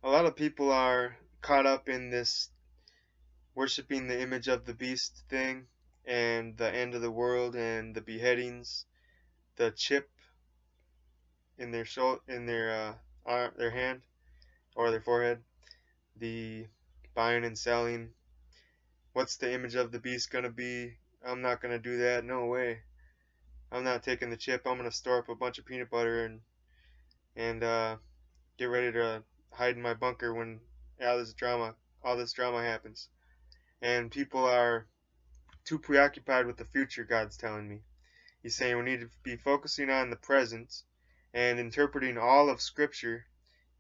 A lot of people are caught up in this worshiping the image of the beast thing and the end of the world and the beheadings, the chip in their arm, their hand or their forehead, the buying and selling. What's the image of the beast gonna be? I'm not gonna do that. No way. I'm not taking the chip. I'm gonna store up a bunch of peanut butter and get ready to hide in my bunker when all this drama happens. And people are too preoccupied with the future. God's telling me. He's saying we need to be focusing on the present and interpreting all of Scripture,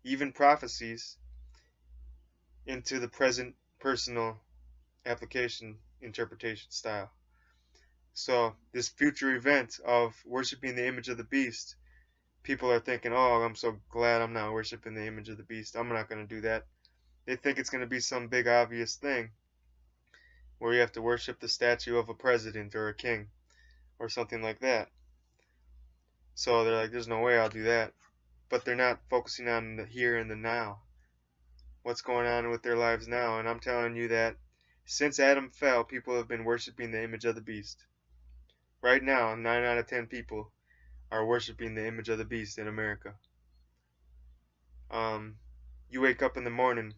even prophecies, into the present personal application interpretation style. So this future event of worshiping the image of the beast, people are thinking, oh, I'm so glad I'm not worshiping the image of the beast. I'm not going to do that. They think it's going to be some big obvious thing where you have to worship the statue of a president or a king or something like that. So they're like, there's no way I'll do that. But they're not focusing on the here and the now. What's going on with their lives now? And I'm telling you that since Adam fell, people have been worshiping the image of the beast. Right now, 9 out of 10 people are worshiping the image of the beast in America. You wake up in the morning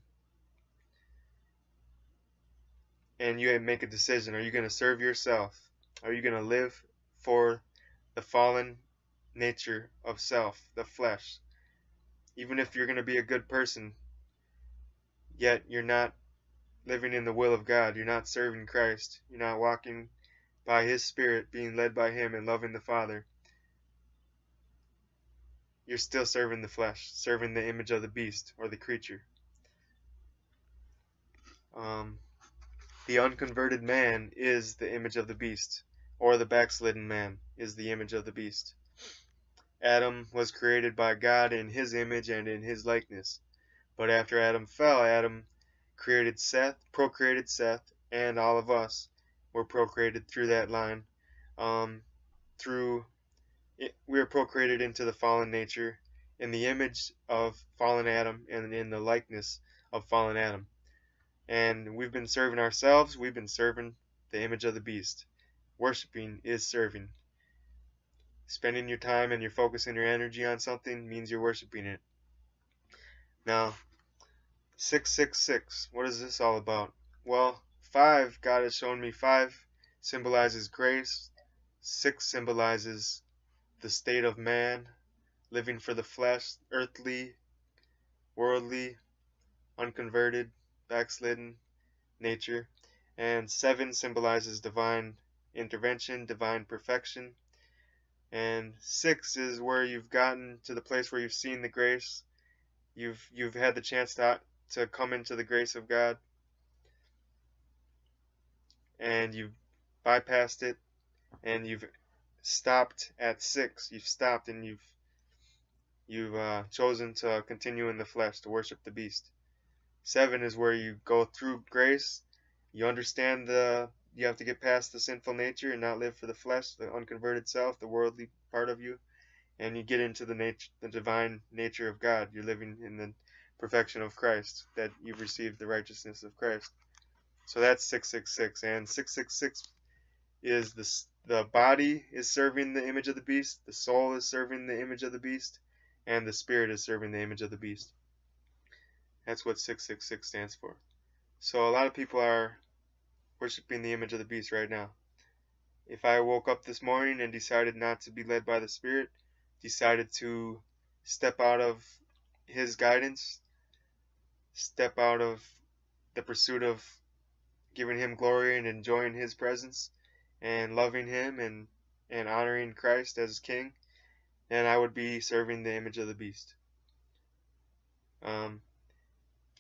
and you make a decision. Are you going to serve yourself? Are you going to live for the fallen nature of self, the flesh? Even if you're going to be a good person, yet you're not living in the will of God. You're not serving Christ. You're not walking by His Spirit, being led by Him and loving the Father. You're still serving the flesh, serving the image of the beast or the creature. The unconverted man is the image of the beast, or the backslidden man is the image of the beast. Adam was created by God in His image and in His likeness. But after Adam fell, Adam procreated Seth, and all of us were procreated through that line. We are procreated into the fallen nature in the image of fallen Adam and in the likeness of fallen Adam. And we've been serving ourselves, we've been serving the image of the beast. Worshiping is serving. Spending your time and your focus and your energy on something means you're worshiping it. Now, 666, what is this all about? Well, 5, God has shown me 5 symbolizes grace, 6 symbolizes the state of man, living for the flesh, earthly, worldly, unconverted, backslidden nature, and 7 symbolizes divine intervention, divine perfection, and 6 is where you've gotten to the place where you've seen the grace, you've had the chance to come into the grace of God, and you've bypassed it, and you've stopped at 6. You've stopped and you've chosen to continue in the flesh, to worship the beast. 7 is where you go through grace. You understand you have to get past the sinful nature and not live for the flesh, the unconverted self, the worldly part of you, and you get into the divine nature of God. You're living in the perfection of Christ, that you've received the righteousness of Christ. So that's 666, and 666 is the body is serving the image of the beast, the soul is serving the image of the beast, and the spirit is serving the image of the beast. That's what 666 stands for. So a lot of people are worshiping the image of the beast right now. If I woke up this morning and decided not to be led by the Spirit, decided to step out of His guidance, step out of the pursuit of giving Him glory and enjoying His presence and loving Him and honoring Christ as King, then I would be serving the image of the beast.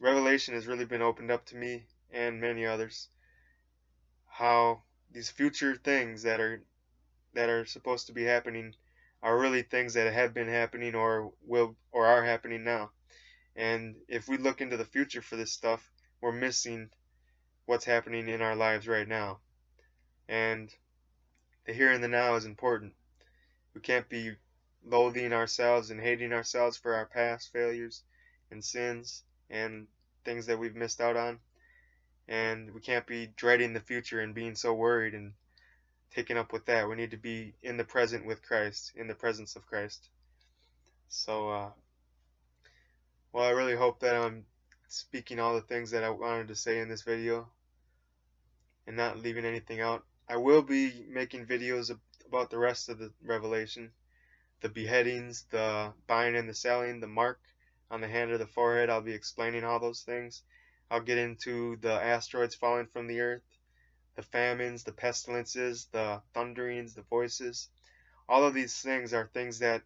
Revelation has really been opened up to me and many others, how these future things that are supposed to be happening are really things that have been happening or are happening now. And if we look into the future for this stuff, we're missing what's happening in our lives right now. And the here and the now is important. We can't be loathing ourselves and hating ourselves for our past failures and sins and things that we've missed out on. And we can't be dreading the future and being so worried and taken up with that. We need to be in the present with Christ, in the presence of Christ. So, well, I really hope that I'm speaking all the things that I wanted to say in this video and not leaving anything out. I will be making videos about the rest of the Revelation, the beheadings, the buying and the selling, the mark on the hand or the forehead. I'll be explaining all those things. I'll get into the asteroids falling from the earth, the famines, the pestilences, the thunderings, the voices. All of these things are things that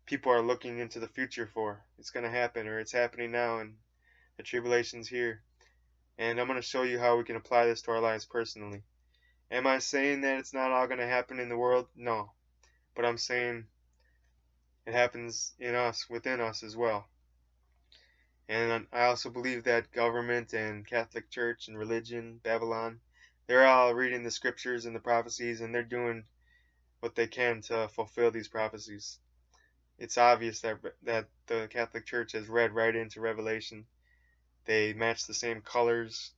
people are looking into the future for. It's going to happen, or it's happening now, and the tribulation's here. And I'm going to show you how we can apply this to our lives personally. Am I saying that it's not all going to happen in the world? No. But I'm saying it happens in us, within us as well. And I also believe that government and Catholic Church and religion, Babylon, they're all reading the scriptures and the prophecies, and they're doing what they can to fulfill these prophecies. It's obvious that the Catholic Church has read right into Revelation. They match the same colors,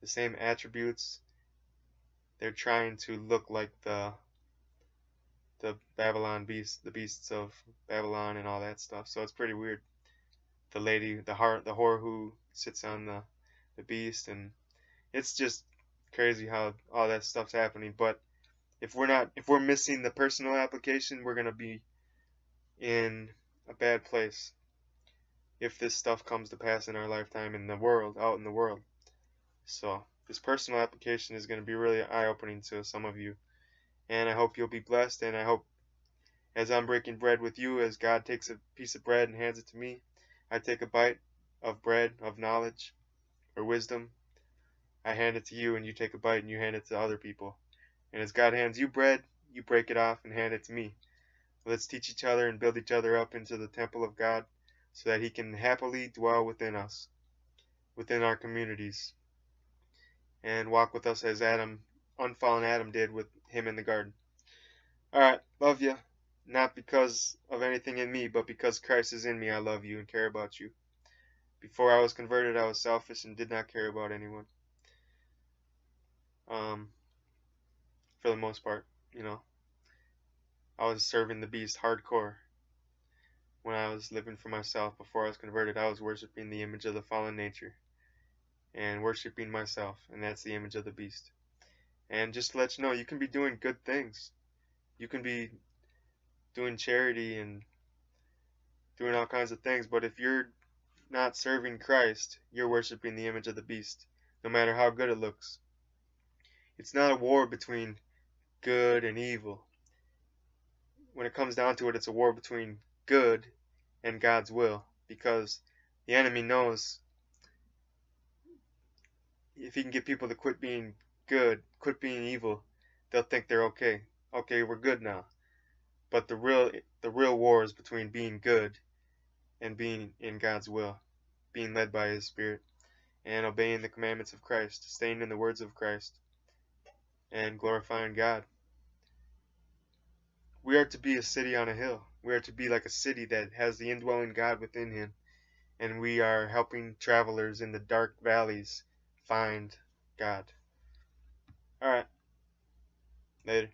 the same attributes. They're trying to look like the Babylon beast, the beasts of Babylon and all that stuff. So it's pretty weird. The lady, the whore who sits on the beast, and it's just crazy how all that stuff's happening. But if we're missing the personal application, we're gonna be in a bad place if this stuff comes to pass in our lifetime in the world, out in the world. So this personal application is going to be really eye-opening to some of you, and I hope you'll be blessed. And I hope, as I'm breaking bread with you, as God takes a piece of bread and hands it to me, I take a bite of bread of knowledge or wisdom. I hand it to you, and you take a bite and you hand it to other people. And as God hands you bread, you break it off and hand it to me. Let's teach each other and build each other up into the temple of God, so that He can happily dwell within us, within our communities, and walk with us as unfallen Adam did with Him in the garden. Alright, love you. Not because of anything in me, but because Christ is in me, I love you and care about you. Before I was converted, I was selfish and did not care about anyone. For the most part, I was serving the beast hardcore. When I was living for myself before I was converted, I was worshiping the image of the fallen nature and worshiping myself, and that's the image of the beast. And just to let you know, you can be doing good things. You can be doing charity and doing all kinds of things, but if you're not serving Christ, you're worshiping the image of the beast, no matter how good it looks. It's not a war between good and evil. When it comes down to it, it's a war between good and God's will, because the enemy knows if he can get people to quit being good, quit being evil, they'll think they're okay. Okay, we're good now. But the real war is between being good and being in God's will, being led by His Spirit, and obeying the commandments of Christ, staying in the words of Christ, and glorifying God. We are to be a city on a hill. We are to be like a city that has the indwelling God within Him, and we are helping travelers in the dark valleys find God. Alright, later.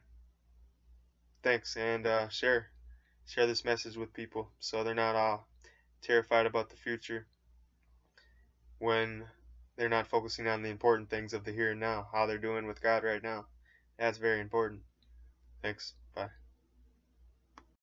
Thanks, and share this message with people so they're not all terrified about the future when they're not focusing on the important things of the here and now, how they're doing with God right now. That's very important. Thanks.